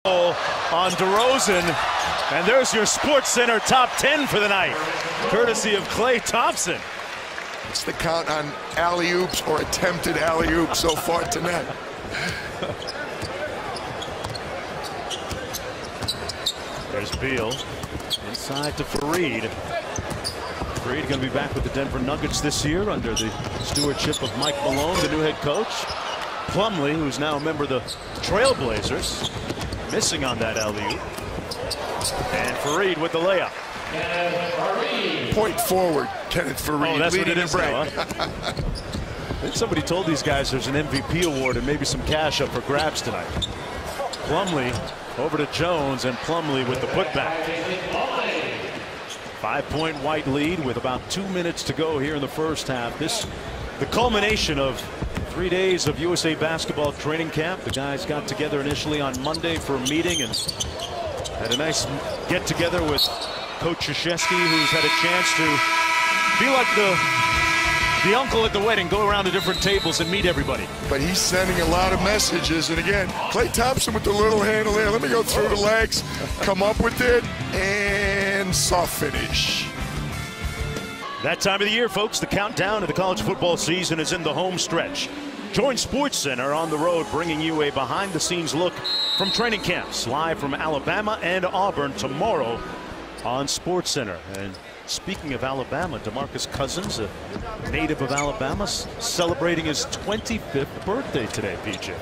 On DeRozan, and there's your Sports Center top 10 for the night, courtesy of Klay Thompson. It's the count on alley-oops or attempted alley-oops so far tonight. There's Beal inside to Faried. Faried going to be back with the Denver Nuggets this year under the stewardship of Mike Malone, the new head coach. Plumlee, who's now a member of the Trailblazers, missing on that alley-oop. And Faried with the layup. Point forward, Kenneth Faried. Oh, that's what it leading is the break. now, huh? I think somebody told these guys there's an MVP award and maybe some cash up for grabs tonight. Plumlee over to Jones, and Plumlee with the putback. 5-point White lead with about 2 minutes to go here in the first half. The culmination of 3 days of USA Basketball training camp. The guys got together initially on Monday for a meeting and had a nice get-together with Coach Krzyzewski, who's had a chance to be like the uncle at the wedding, go around to different tables and meet everybody. But he's sending a lot of messages, and again, Klay Thompson with the little handle there. Let me go through the legs, come up with it, and soft finish. That time of the year, folks, the countdown to the college football season is in the home stretch. Join Sports Center on the road, bringing you a behind-the-scenes look from training camps, live from Alabama and Auburn tomorrow on Sports Center. And speaking of Alabama, DeMarcus Cousins, a native of Alabama, celebrating his 25th birthday today, PJ.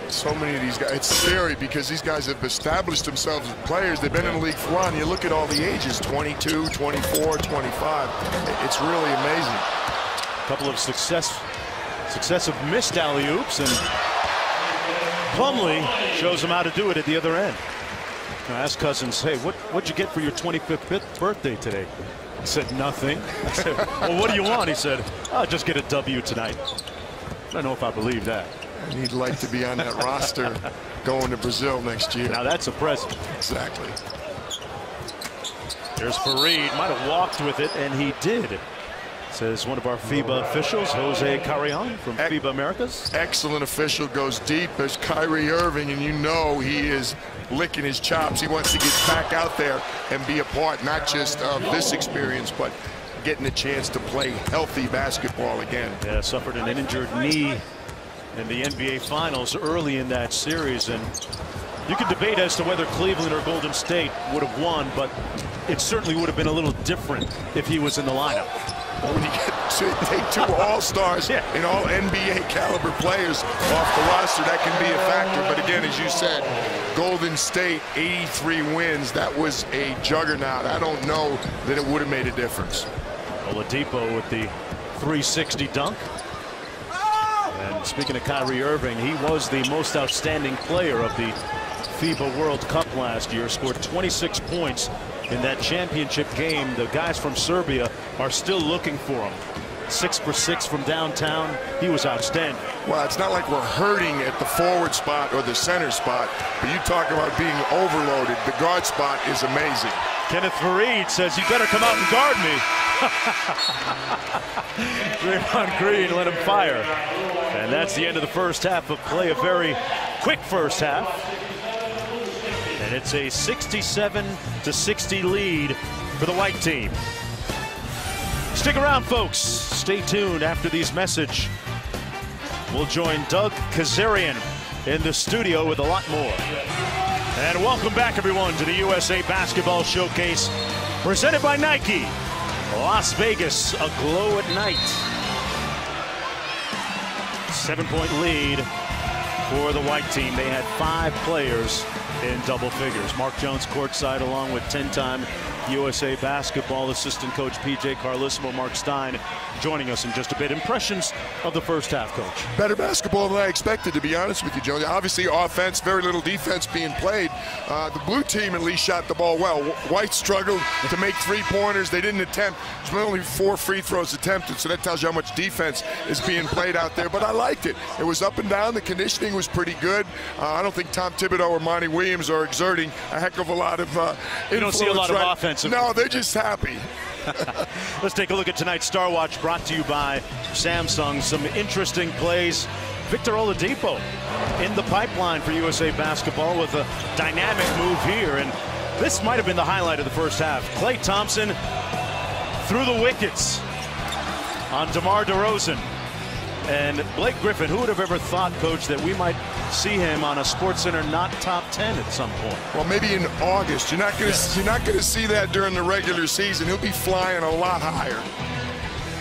So many of these guys, it's scary because these guys have established themselves as players. They've been in the league for a while, and you look at all the ages, 22, 24, 25. It's really amazing. A couple of successive missed alley-oops, and Plumlee shows him how to do it at the other end. I asked Cousins, hey, what'd you get for your 25th birthday today? He said, nothing. I said, well, what do you want? He said, I'll just get a W tonight. I don't know if I believe that. And he'd like to be on that roster going to Brazil next year. Now that's a present. Exactly. There's Faried, might have walked with it, and he did. Says one of our FIBA officials, Jose Carrion from FIBA Americas. Excellent official, goes deep as Kyrie Irving, and you know he is licking his chops. He wants to get back out there and be a part not just of this experience, but getting a chance to play healthy basketball again. Yeah, suffered an injured knee in the NBA Finals early in that series, and you could debate as to whether Cleveland or Golden State would have won, but it certainly would have been a little different if he was in the lineup. When you take two all-stars and all NBA caliber players off the roster, that can be a factor. But again, as you said, Golden State 83 wins. That was a juggernaut. I don't know that it would have made a difference. Oladipo with the 360 dunk. And speaking of Kyrie Irving, he was the most outstanding player of the FIBA World Cup last year, scored 26 points in that championship game. The guys from Serbia are still looking for him. 6 for 6 from downtown. He was outstanding. Well, it's not like we're hurting at the forward spot or the center spot, but you talk about being overloaded. The guard spot is amazing. Kenneth Faried says, you better come out and guard me. Draymond Green let him fire. And that's the end of the first half of play. A very quick first half. And it's a 67-60 lead for the white team. Stick around, folks. Stay tuned after these messages. We'll join Doug Kazarian in the studio with a lot more. And welcome back, everyone, to the USA Basketball Showcase presented by Nike. Las Vegas, aglow at night. 7-point lead for the white team. They had 5 players in double figures. Mark Jones courtside along with 10-time USA Basketball assistant coach PJ Carlesimo. Mark Stein joining us in just a bit. Impressions of the first half, Coach? Better basketball than I expected, to be honest with you, Joe. Obviously offense, very little defense being played. The blue team at least shot the ball well. White struggled to make three-pointers. They didn't attempt. There's only 4 free throws attempted, so that tells you how much defense is being played out there. But I liked it. It was up and down. The conditioning was pretty good. I don't think Tom Thibodeau or Monty Williams are exerting a heck of a lot of You don't see a lot of offensive. No, they're just happy. Let's take a look at tonight's Star Watch, brought to you by Samsung. Some interesting plays Victor Oladipo in the pipeline for USA Basketball with a dynamic move here. And this might have been the highlight of the first half. Klay Thompson through the wickets on DeMar DeRozan. And Blake Griffin, who would have ever thought, Coach, that we might see him on a SportsCenter not top 10 at some point? Well, maybe in August. You're not going to see that during the regular season. He'll be flying a lot higher.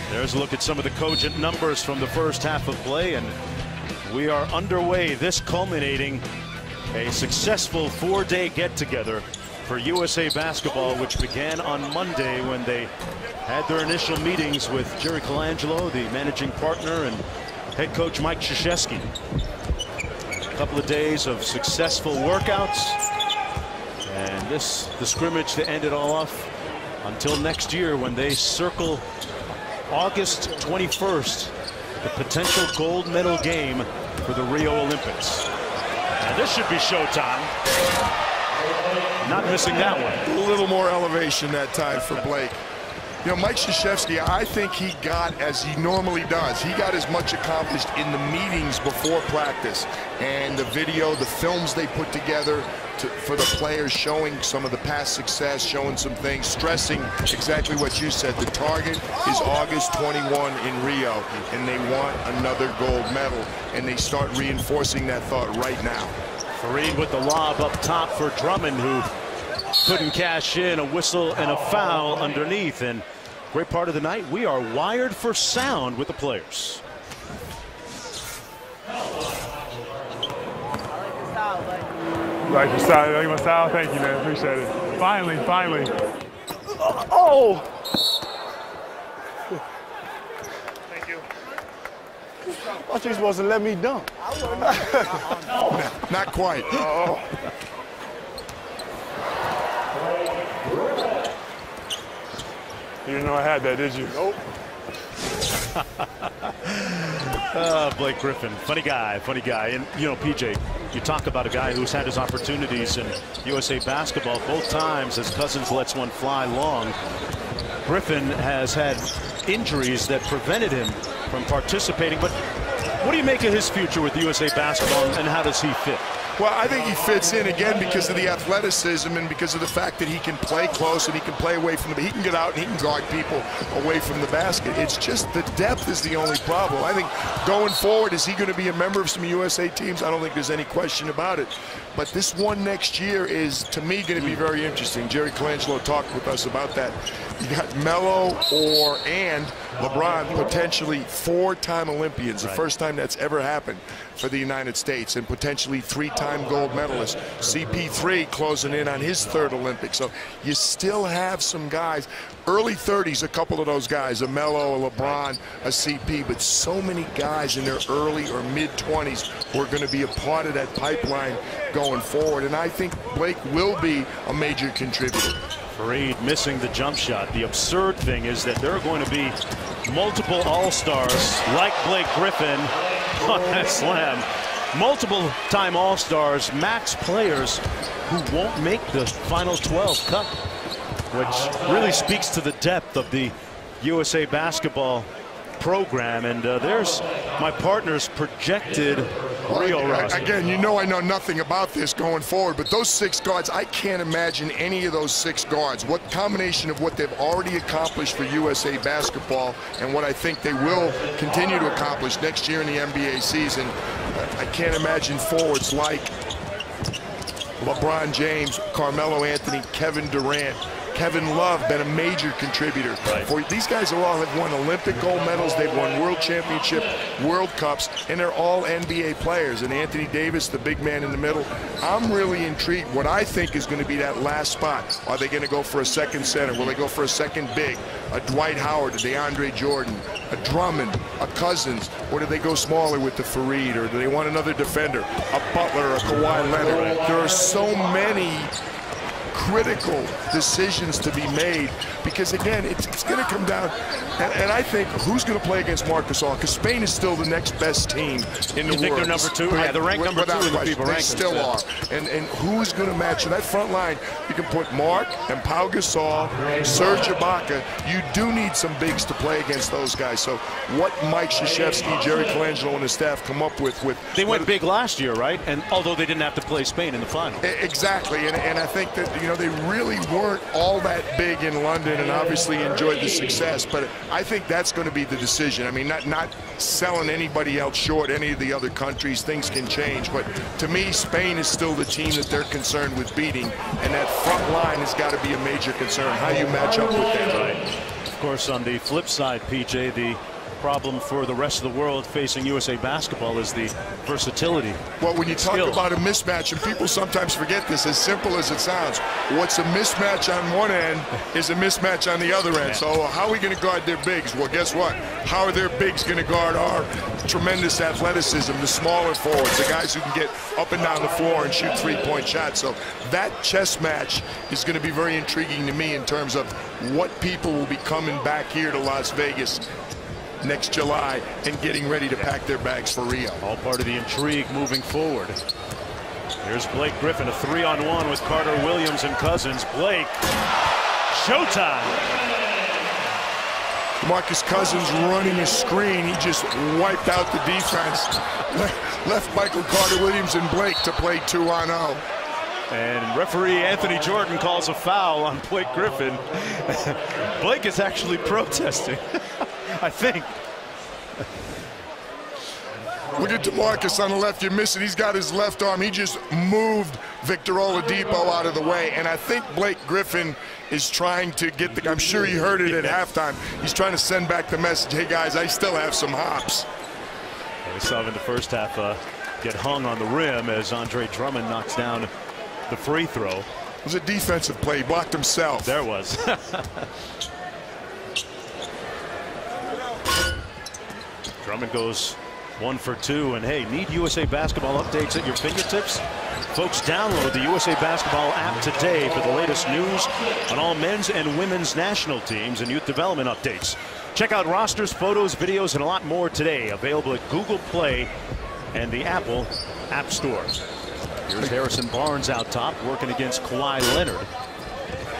There's a look at some of the cogent numbers from the first half of play, and we are underway. This culminating a successful 4-day get-together for USA Basketball, which began on Monday when they had their initial meetings with Jerry Colangelo, the managing partner, and head coach Mike Krzyzewski. A couple of days of successful workouts, and the scrimmage to end it all off until next year when they circle August 21st, the potential gold medal game for the Rio Olympics. And this should be showtime. Not missing that one. A little more elevation that time for Blake. You know, Mike Krzyzewski, I think he got, as he normally does, he got as much accomplished in the meetings before practice. And the video, the films they put together for the players, showing some of the past success, showing some things, stressing exactly what you said. The target is August 21 in Rio, and they want another gold medal. And they start reinforcing that thought right now. Faried with the lob up top for Drummond, who couldn't cash in. A whistle and a foul underneath. And great part of the night, we are wired for sound with the players. Like your style, like my style. Thank you, man. Appreciate it. Finally. Oh! Thank you. I thought you were supposed to let me dunk. Not quite. Oh. You didn't know I had that, did you? Nope. Blake Griffin, funny guy. And, you know, PJ, you talk about a guy who's had his opportunities in USA Basketball both times as Cousins lets one fly long. Griffin has had injuries that prevented him from participating. But what do you make of his future with USA Basketball, and how does he fit? Well, I think he fits in, again, because of the athleticism and because of the fact that he can play close and he can play away from he can get out and he can guard people away from the basket. It's just the depth is the only problem. I think going forward, is he going to be a member of some USA teams? I don't think there's any question about it. But this one next year is, to me, going to be very interesting. Jerry Colangelo talked with us about that. You got Melo and LeBron, potentially 4-time Olympians, the first time that's ever happened for the United States, and potentially 3-time gold medalist. CP3 closing in on his 3rd Olympics. So you still have some guys, early 30s, a couple of those guys, a Melo, a LeBron, a CP, but so many guys in their early or mid-20s who are going to be a part of that pipeline going forward. And I think Blake will be a major contributor. Faried missing the jump shot. The absurd thing is that there are going to be multiple All-Stars like Blake Griffin on that slam. Multiple-time All-Stars, max players who won't make the final 12 cut, which really speaks to the depth of the USA Basketball program. And there's my partner's projected Rio roster. Again, you know I know nothing about this going forward, but those 6 guards, I can't imagine any of those 6 guards. What combination of what they've already accomplished for USA Basketball and what I think they will continue to accomplish next year in the NBA season, I can't imagine forwards like LeBron James, Carmelo Anthony, Kevin Durant, Kevin Love, been a major contributor. For these guys all have won Olympic gold medals, they've won World Championship, World Cups, and they're all NBA players. And Anthony Davis, the big man in the middle, I'm really intrigued. What I think is going to be that last spot. Are they going to go for a second center? Will they go for a second big? A Dwight Howard, a DeAndre Jordan, a Drummond, a Cousins, or do they go smaller with the Faried, or do they want another defender, a Butler, a Kawhi Leonard? There are so many critical decisions to be made because, again, it's going to come down, and I think who's going to play against Marc Gasol, because Spain is still the next best team in the world. You think they're number 2? Yeah, they're ranked number 2 in the FIBA rankings. They still are. And who's going to match in that front line? You can put Marc and Pau Gasol, Serge Ibaka. You do need some bigs to play against those guys. So what Mike Krzyzewski, Jerry Colangelo, and his staff come up with they went big last year, right? And although they didn't have to play Spain in the final. Exactly, and I think that, you know, they really weren't all that big in London and obviously enjoyed the success, but I think that's going to be the decision. I mean, not selling anybody else short, any of the other countries. Things can change, but to me, Spain is still the team that they're concerned with beating, and that front line has got to be a major concern, how you match up with them. Right. Of course, on the flip side, PJ, the problem for the rest of the world facing USA basketball is the versatility. Well, when you talk about a mismatch, and people sometimes forget this, as simple as it sounds, what's a mismatch on one end is a mismatch on the other end. So how are we going to guard their bigs? Well, guess what? How are their bigs going to guard our tremendous athleticism, the smaller forwards, the guys who can get up and down the floor and shoot three-point shots? So that chess match is going to be very intriguing to me in terms of what people will be coming back here to Las Vegas next July and getting ready to pack their bags for Rio. All part of the intrigue moving forward. Here's Blake Griffin, a 3-on-1 with Carter Williams and Cousins. Blake, showtime. Marcus Cousins running a screen. He just wiped out the defense. Left Michael Carter Williams and Blake to play 2-on-0. And referee Anthony Jordan calls a foul on Blake Griffin. Blake is actually protesting. I think. Look at DeMarcus on the left. You're missing. He's got his left arm. He just moved Victor Oladipo out of the way. And I think Blake Griffin is trying to get the, I'm sure he heard it at halftime. He's trying to send back the message, hey guys, I still have some hops. We saw him in the first half get hung on the rim as Andre Drummond knocks down the free throw. It was a defensive play. He blocked himself. There was. Drummond goes 1 for 2, and hey, need USA Basketball updates at your fingertips? Folks, download the USA Basketball app today for the latest news on all men's and women's national teams and youth development updates. Check out rosters, photos, videos, and a lot more today. Available at Google Play and the Apple App Store. Here's Harrison Barnes out top, working against Kawhi Leonard.